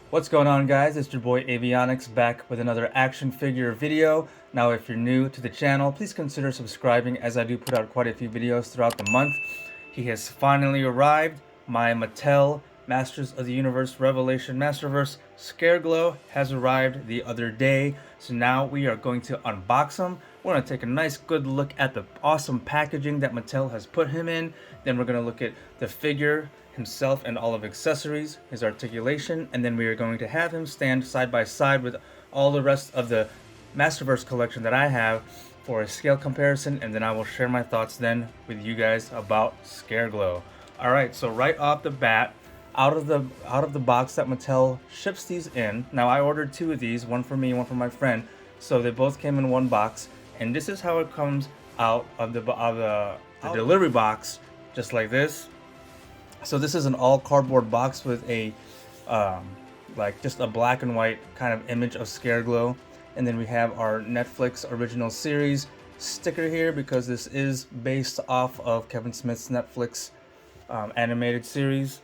What's going on, guys? It's your boy Avionics back with another action figure video. Now, if you're new to the channel, please consider subscribing, as I do put out quite a few videos throughout the month. He has finally arrived. My Mattel Masters of the Universe Revelation Masterverse Scareglow has arrived the other day. So now we are going to unbox him. We're going to take a nice good look at the awesome packaging that Mattel has put him in. Then we're going to look at the figure himself and all of accessories, his articulation, and then we are going to have him stand side by side with all the rest of the Masterverse collection that I have for a scale comparison, and then I will share my thoughts then with you guys about Scareglow. Alright, so right off the bat, out of the box that Mattel ships these in. Now I ordered two of these, one for me, one for my friend, so they both came in one box, and this is how it comes out of the delivery box, just like this. So this is an all cardboard box with a like just a black and white kind of image of Scareglow, and then we have our Netflix original series sticker here because this is based off of Kevin Smith's Netflix animated series.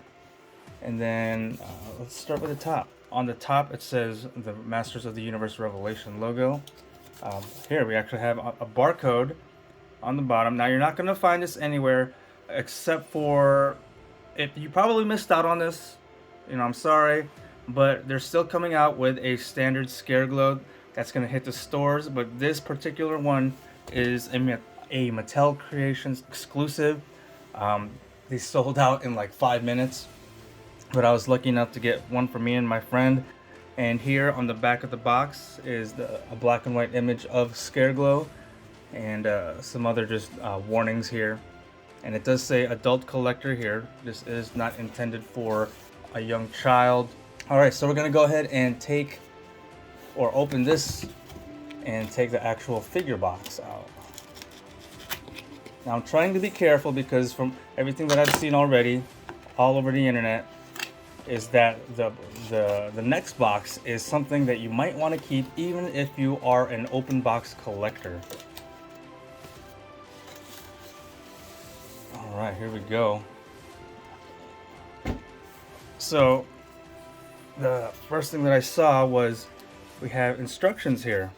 And then let's start with the top. On the top it says the Masters of the Universe Revelation logo. Here we actually have a barcode on the bottom. Now you're not going to find this anywhere except for, if you probably missed out on this, you know, I'm sorry, but they're still coming out with a standard Scareglow that's going to hit the stores, but this particular one is a Mattel Creations exclusive. They sold out in like 5 minutes, but I was lucky enough to get one for me and my friend. And here on the back of the box is a black and white image of Scareglow, and some other just warnings here. And it does say adult collector here. This is not intended for a young child. Alright, so we're going to go ahead and take, or open this and take the actual figure box out. Now I'm trying to be careful because from everything that I've seen already, all over the internet, is that the next box is something that you might want to keep even if you are an open box collector. Alright, here we go. So the first thing that I saw was we have instructions here,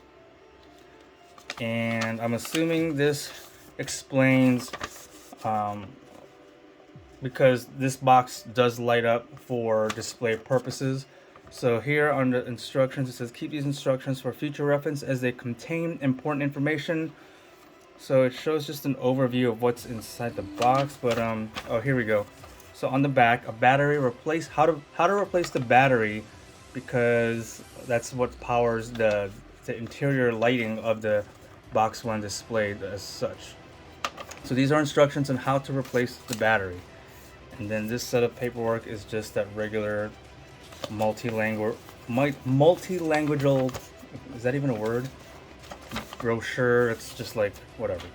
and I'm assuming this explains because this box does light up for display purposes. So here on the instructions it says keep these instructions for future reference as they contain important information. So it shows just an overview of what's inside the box, but oh, here we go. So on the back, a battery replace, how to replace the battery, because that's what powers the interior lighting of the box when displayed as such. So these are instructions on how to replace the battery. And then this set of paperwork is just that regular multi-language, is that even a word? Brochure. It's just like whatever.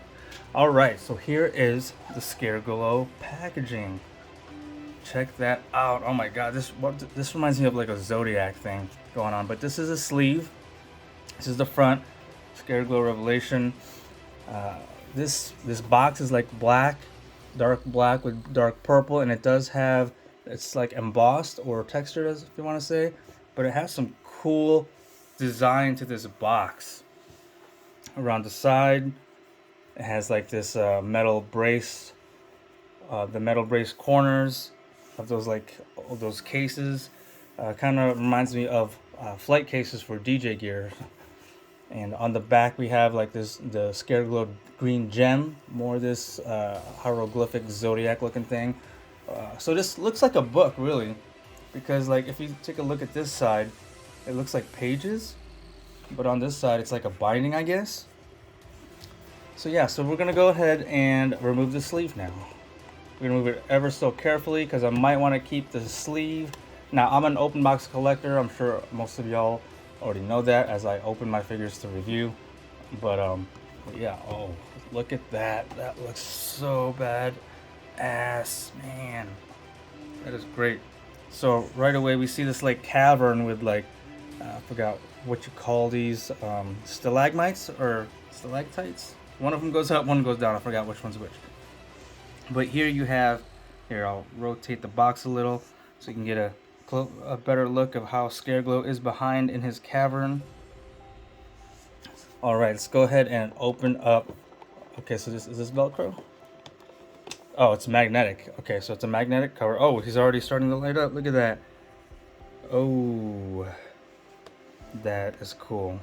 Alright, so here is the Scareglow packaging. Check that out. Oh my god, this reminds me of like a Zodiac thing going on. But this is a sleeve. This is the front. Scareglow Revelation. This box is like black, dark black with dark purple, and it does have, it's like embossed or textured, as if you want to say, but it has some cool design to this box. Around the side it has like this metal brace, the metal brace corners of those, like those cases, kind of reminds me of flight cases for DJ gear. And on the back we have like the Scareglow green gem, more this hieroglyphic zodiac looking thing. So this looks like a book really, because like if you take a look at this side, it looks like pages, but on this side it's like a binding, I guess. So yeah, so we're gonna go ahead and remove the sleeve now. We're gonna move it ever so carefully because I might want to keep the sleeve. Now I'm an open box collector. I'm sure most of y'all already know that as I open my figures to review. But yeah, oh, look at that. That looks so bad ass, man. That is great. So right away we see this like cavern with like, I forgot what you call these, stalagmites or stalactites. One of them goes up, one goes down. I forgot which one's which. But here you have, here I'll rotate the box a little so you can get a better look of how Scareglow is behind in his cavern. All right, let's go ahead and open up. Okay, so is this Velcro? Oh, it's magnetic. Okay, so it's a magnetic cover. Oh, he's already starting to light up. Look at that. Oh, that is cool.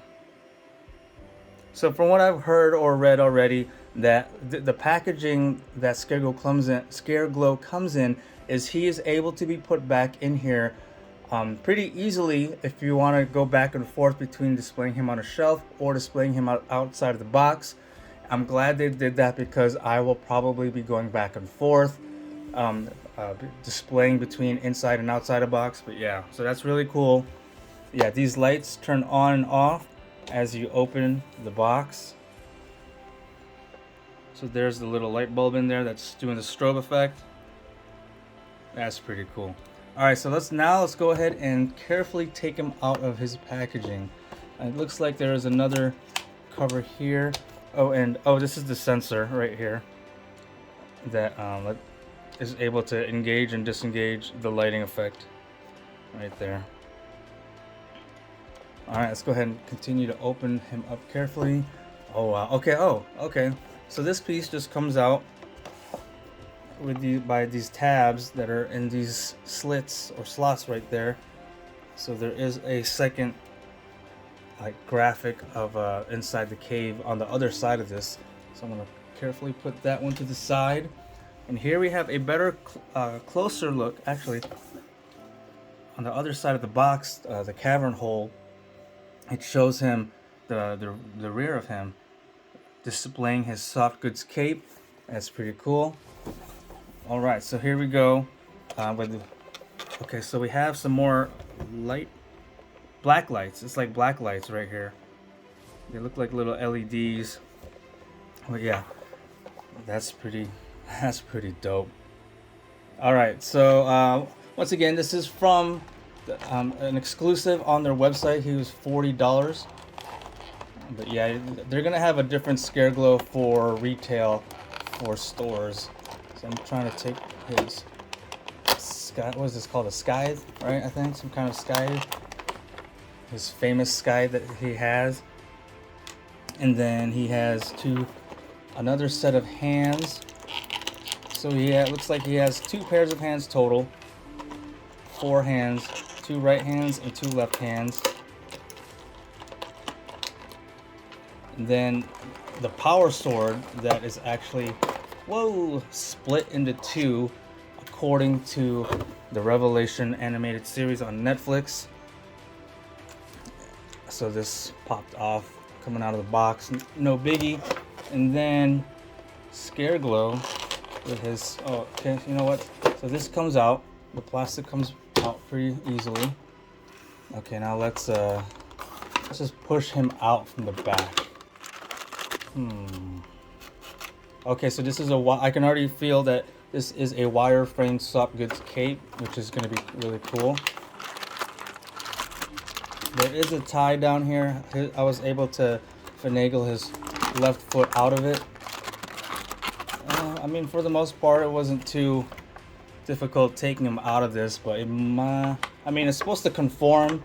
So from what I've heard or read already, that the packaging that Scareglow comes in is he is able to be put back in here pretty easily if you want to go back and forth between displaying him on a shelf or displaying him outside of the box. I'm glad they did that because I will probably be going back and forth, displaying between inside and outside a box. But yeah, so that's really cool. Yeah, these lights turn on and off as you open the box. So there's the little light bulb in there that's doing the strobe effect. That's pretty cool. All right, so let's go ahead and carefully take him out of his packaging. It looks like there is another cover here. Oh, and this is the sensor right here that is able to engage and disengage the lighting effect right there. All right, let's go ahead and continue to open him up carefully. Oh wow. Okay. Oh, okay. So this piece just comes out by these tabs that are in these slits or slots right there. So there is a second like graphic of inside the cave on the other side of this. So I'm gonna carefully put that one to the side. And here we have a better, closer look. Actually, on the other side of the box, the cavern hole, it shows him the rear of him displaying his soft goods cape. That's pretty cool. All right, so here we go. Okay, so we have some more black lights. It's like black lights right here. They look like little LEDs. But yeah, that's pretty dope. All right, so once again, this is from an exclusive on their website. He was $40. But yeah, they're gonna have a different Scareglow for retail for stores. So I'm trying to take his sky. What is this called? A scythe, right? I think some kind of scythe. His famous scythe that he has, and then he has another set of hands. So it looks like he has 2 pairs of hands total. 4 hands, 2 right hands and 2 left hands. And then the power sword that is actually, split into 2 according to the Revelation animated series on Netflix. So this popped off coming out of the box, no biggie. And then Scareglow with his, okay, you know what? So this comes out, the plastic comes out pretty easily. Okay, now let's just push him out from the back. Okay, so this is I can already feel that this is a wireframe soft goods cape, which is going to be really cool. There is a tie down here. I was able to finagle his left foot out of it. I mean, for the most part, it wasn't too difficult taking him out of this, but I mean, it's supposed to conform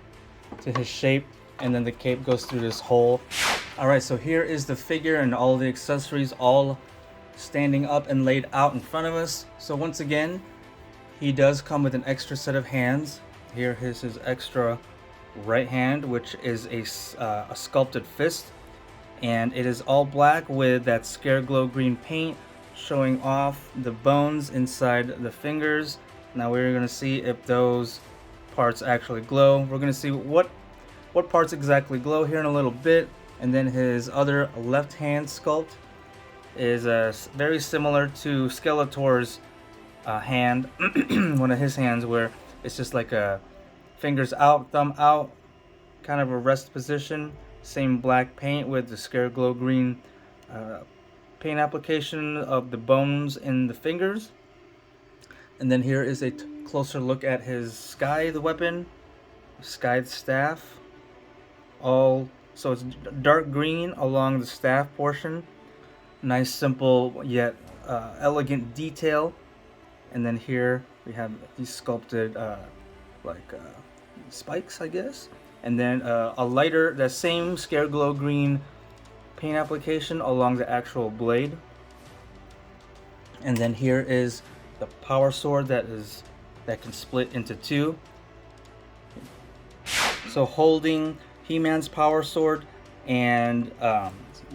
to his shape, and then the cape goes through this hole. All right, so here is the figure and all the accessories all standing up and laid out in front of us. So once again, he does come with an extra set of hands. Here is his extra right hand, which is a sculpted fist, and it is all black with that Scareglow green paint showing off the bones inside the fingers. Now we're going to see if those parts actually glow. We're going to see what parts exactly glow here in a little bit. And then his other left hand sculpt is very similar to Skeletor's hand, one of his hands, where it's just like a fingers out, thumb out, kind of a rest position. Same black paint with the Scareglow green paint application of the bones in the fingers. And then here is a closer look at his scythe weapon, scythe staff. So it's dark green along the staff portion. Nice, simple, yet elegant detail. And then here we have these sculpted like spikes, I guess. And then a lighter, that same Scare Glow green paint application along the actual blade. And then here is the power sword that can split into two. So holding He-Man's power sword and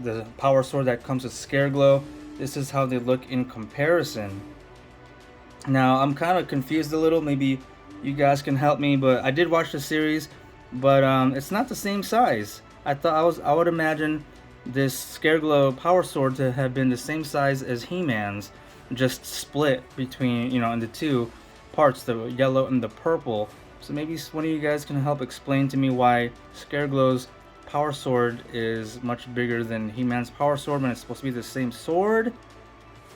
the power sword that comes with Scare Glow, this is how they look in comparison. Now I'm kind of confused a little. Maybe you guys can help me, but I did watch the series, but it's not the same size. I would imagine this Scare Glow power sword to have been the same size as He-Man's, just split between, you know, in the two parts, the yellow and the purple. So maybe one of you guys can help explain to me why Scare Glow's power sword is much bigger than He-Man's power sword when it's supposed to be the same sword.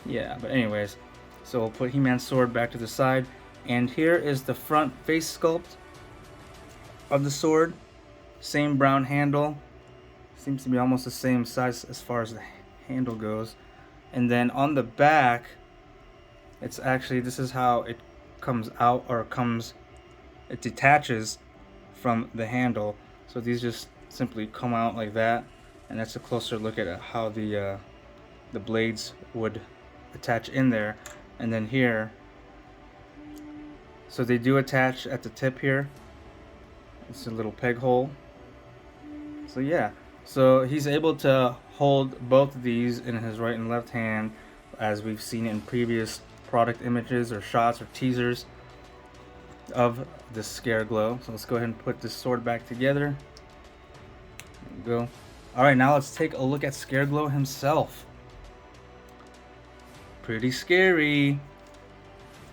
Yeah, but anyways, so we'll put He-Man's sword back to the side, and here is the front face sculpt of the sword. Same brown handle, seems to be almost the same size as far as the handle goes. And then on the back, it's actually, this is how it comes out, or it detaches from the handle. So these just simply come out like that, and that's a closer look at how the blades would attach in there. And then here, so they do attach at the tip here. It's a little peg hole. So yeah, so he's able to hold both of these in his right and left hand, as we've seen in previous product images or shots or teasers of the Scare Glow. So let's go ahead and put this sword back together. There we go. Alright, now let's take a look at Scare Glow himself. Pretty scary.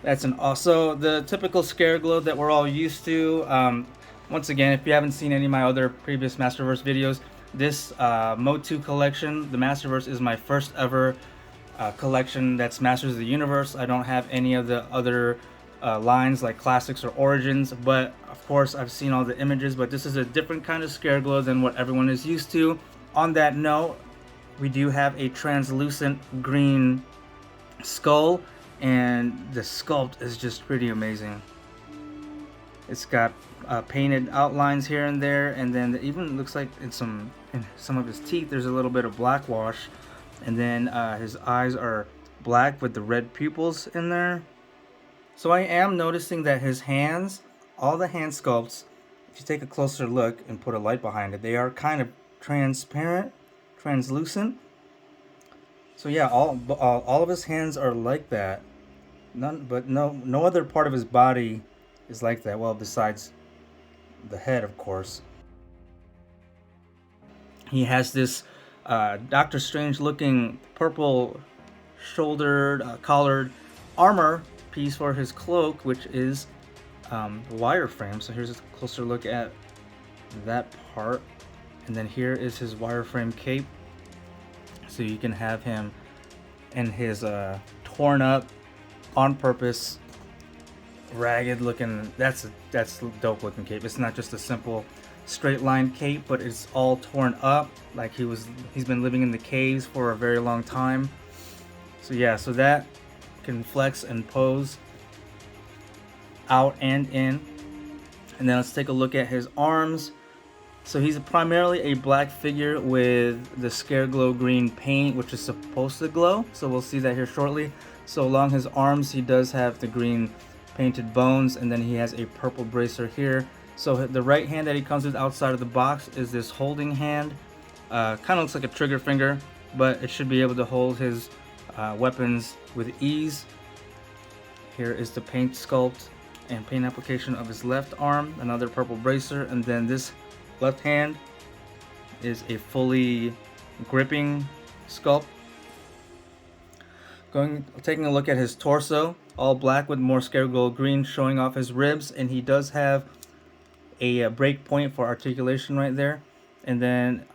That's also the typical Scare Glow that we're all used to. Once again, if you haven't seen any of my other previous Masterverse videos, this MOTU collection, the Masterverse, is my first ever collection that's Masters of the Universe. I don't have any of the other lines like Classics or Origins, but of course I've seen all the images. But this is a different kind of Scare Glow than what everyone is used to. On that note, we do have a translucent green skull, and the sculpt is just pretty amazing. It's got painted outlines here and there, and then it even looks like in some of his teeth there's a little bit of black wash, and then his eyes are black with the red pupils in there. So I am noticing that his hands, all the hand sculpts, if you take a closer look and put a light behind it, they are kind of transparent, translucent. So yeah, all of his hands are like that. No other part of his body is like that. Well, besides the head, of course. He has this Doctor Strange looking purple shouldered, collared armor piece for his cloak, which is wireframe. So here's a closer look at that part. And then here is his wireframe cape. So you can have him in his torn up, on purpose, ragged looking, that's dope looking cape. It's not just a simple straight line cape, but it's all torn up, like he's been living in the caves for a very long time. So yeah, so that can flex and pose out and in. And then let's take a look at his arms. So he's primarily a black figure with the Scare Glow green paint, which is supposed to glow. So we'll see that here shortly. So along his arms, he does have the green painted bones, and then he has a purple bracer here. So the right hand that he comes with outside of the box is this holding hand. Kind of looks like a trigger finger, but it should be able to hold his weapons with ease. Here is the paint sculpt and paint application of his left arm, another purple bracer, and then this left hand is a fully gripping sculpt. Taking a look at his torso, all black with more Scare Glow green showing off his ribs, and he does have a break point for articulation right there. And then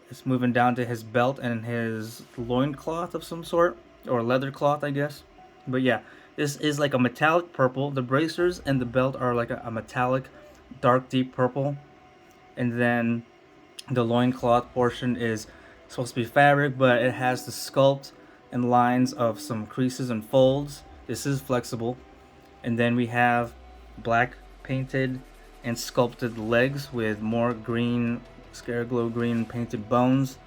it's moving down to his belt and his loincloth of some sort, or leather cloth, I guess. But yeah, this is like a metallic purple. The bracers and the belt are like a metallic dark deep purple, and then the loincloth portion is supposed to be fabric, but it has the sculpt and lines of some creases and folds. This is flexible. And then we have black painted and sculpted legs with more green, Scareglow green painted bones.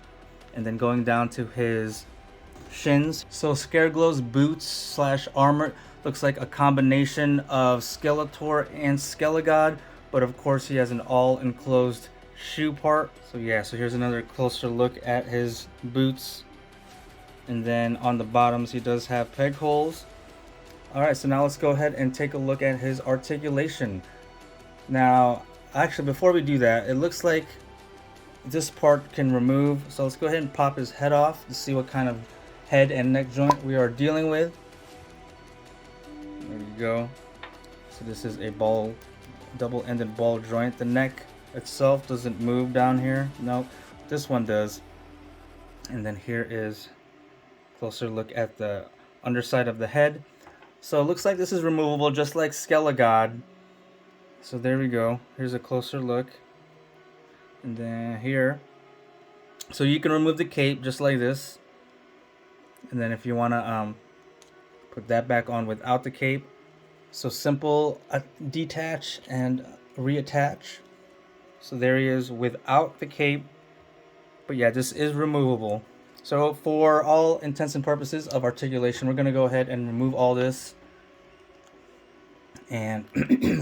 And then going down to his shins. So Scareglow's boots slash armor looks like a combination of Skeletor and Skelegod, but of course he has an all enclosed shoe part. So yeah, so here's another closer look at his boots. And then on the bottoms he does have peg holes. Alright, so now let's go ahead and take a look at his articulation. Now, actually before we do that, it looks like this part can remove. So let's go ahead and pop his head off to see what kind of head and neck joint we are dealing with. There we go. So this is a ball, double-ended ball joint. The neck itself doesn't move down here. Nope, this one does. And then here is a closer look at the underside of the head. So it looks like this is removable just like Skelegod. So there we go. Here's a closer look. And then here. So you can remove the cape just like this. And then if you want to put that back on without the cape. So simple detach and reattach. So there he is without the cape. But yeah, this is removable. So for all intents and purposes of articulation, we're going to go ahead and remove all this and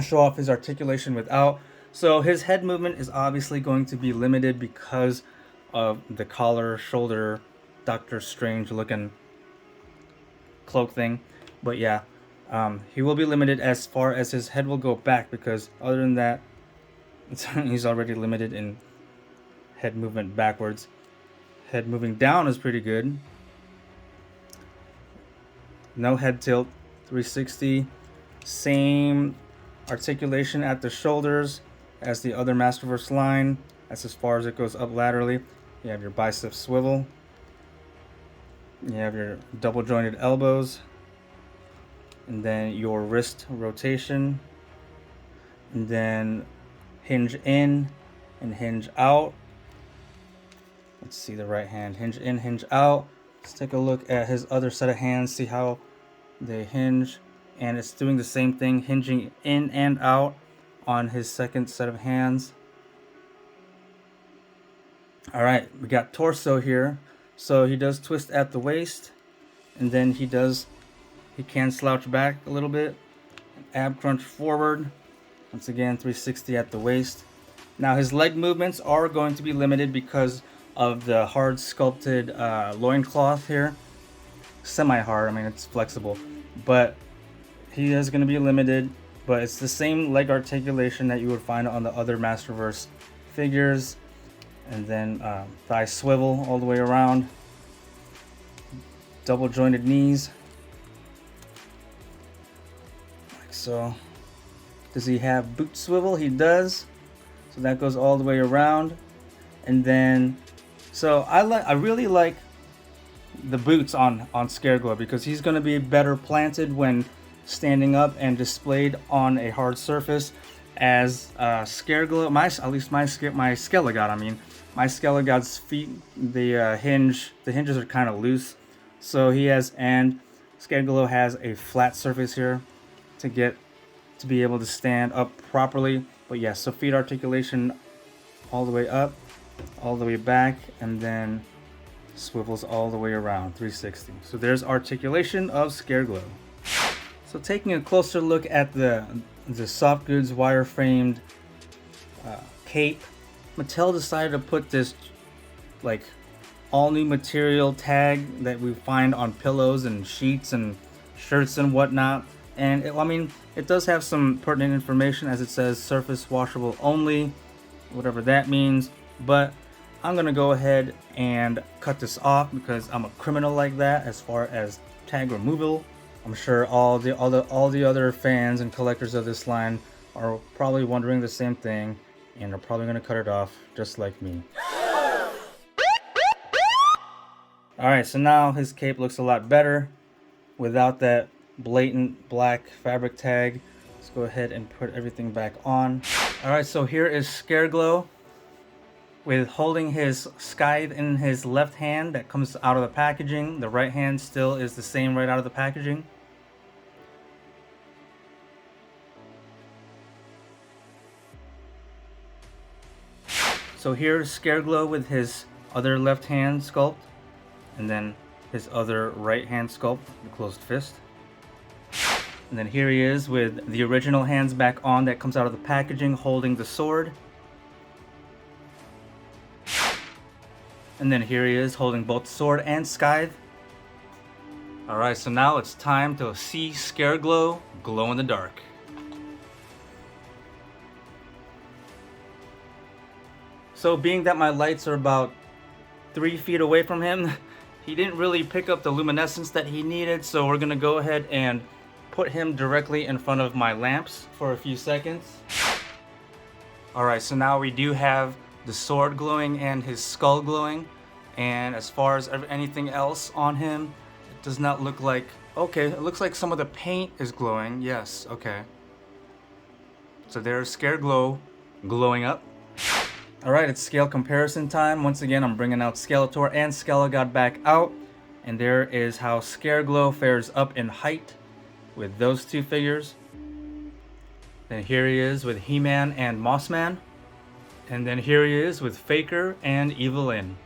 show off his articulation without. So his head movement is obviously going to be limited because of the collar, shoulder, Doctor Strange looking cloak thing. But yeah, he will be limited as far as his head will go back, because other than that, he's already limited in head movement backwards. Head moving down is pretty good. No head tilt, 360. Same articulation at the shoulders as the other Masterverse line. That's as far as it goes up laterally. You have your bicep swivel. You have your double jointed elbows. And then your wrist rotation. And then hinge in and hinge out. Let's see the right hand. Hinge in, hinge out. Let's take a look at his other set of hands, see how they hinge. And it's doing the same thing, hinging in and out on his second set of hands. Alright, we got torso here. So he does twist at the waist. And then he can slouch back a little bit. Ab crunch forward. Once again, 360 at the waist. Now his leg movements are going to be limited because of the hard sculpted loincloth here. Semi-hard, I mean it's flexible. But he is going to be limited. But it's the same leg articulation that you would find on the other Masterverse figures. And then thigh swivel all the way around. Double jointed knees. Like so. Does he have boot swivel? He does. So that goes all the way around. And then, so I really like the boots on Scareglow, because he's going to be better planted when standing up and displayed on a hard surface. As Scareglow, at least my Skelegod, I mean, my Skelegod's feet, the hinges are kind of loose. So and Scareglow has a flat surface here to be able to stand up properly. But yeah, so feet articulation all the way up, all the way back, and then swivels all the way around, 360. So there's articulation of Scareglow. So taking a closer look at the soft goods wireframed cape, Mattel decided to put this like all new material tag that we find on pillows and sheets and shirts and whatnot. And it does have some pertinent information, as it says surface washable only, whatever that means. But I'm gonna go ahead and cut this off because I'm a criminal like that as far as tag removal. I'm sure all the other fans and collectors of this line are probably wondering the same thing, and are probably gonna cut it off just like me. Alright, so now his cape looks a lot better without that blatant black fabric tag. Let's go ahead and put everything back on. Alright, so here is Scareglow with holding his scythe in his left hand that comes out of the packaging. The right hand still is the same right out of the packaging. So here's Scareglow with his other left hand sculpt, and then his other right hand sculpt, the closed fist. And then here he is with the original hands back on that comes out of the packaging holding the sword. And then here he is holding both sword and scythe. Alright, so now it's time to see Scareglow glow in the dark. So being that my lights are about 3 feet away from him, he didn't really pick up the luminescence that he needed, so we're gonna go ahead and put him directly in front of my lamps for a few seconds. Alright, so now we do have the sword glowing and his skull glowing, and as far as anything else on him, it does not look like... Okay, it looks like some of the paint is glowing. Yes, okay. So there's Scareglow glowing up. Alright, it's scale comparison time. Once again, I'm bringing out Skeletor and Skelegod back out. And there is how Scareglow fares up in height with those two figures. Then here he is with He-Man and Mossman. And then here he is with Faker and evil-lyn.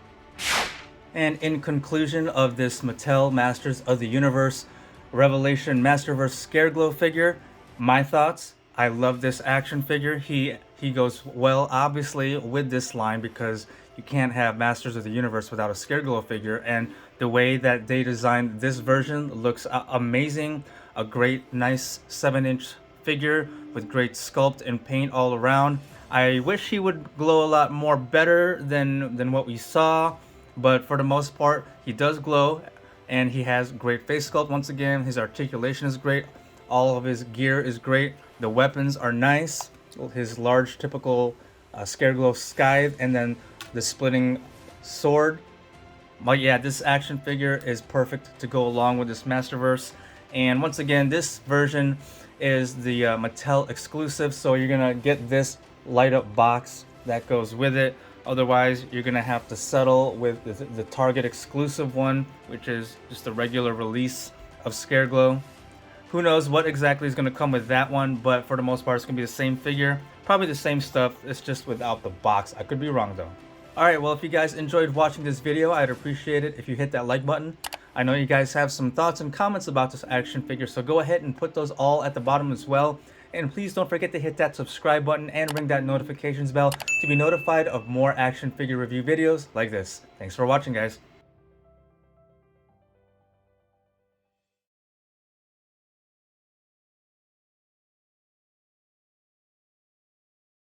And in conclusion of this Mattel Masters of the Universe Revelation Masterverse Scareglow figure, my thoughts: I love this action figure. He goes well, obviously, with this line because you can't have Masters of the Universe without a Scareglow figure. And the way that they designed this version looks amazing. A great, nice 7-inch figure with great sculpt and paint all around. I wish he would glow a lot more better than what we saw, but for the most part, he does glow, and he has great face sculpt. Once again, his articulation is great. All of his gear is great. The weapons are nice. His large, typical Scareglow scythe, and then the splitting sword. But yeah, this action figure is perfect to go along with this Masterverse. And once again, this version is the Mattel exclusive, so you're gonna get this light up box that goes with it. Otherwise, you're gonna have to settle with the Target exclusive one, which is just a regular release of Scareglow. Who knows what exactly is gonna come with that one, but for the most part, it's gonna be the same figure, probably the same stuff. It's just without the box. I could be wrong though. Alright, well, if you guys enjoyed watching this video, I'd appreciate it if you hit that like button. I know you guys have some thoughts and comments about this action figure, so go ahead and put those all at the bottom as well. And please don't forget to hit that subscribe button and ring that notifications bell to be notified of more action figure review videos like this. Thanks for watching, guys.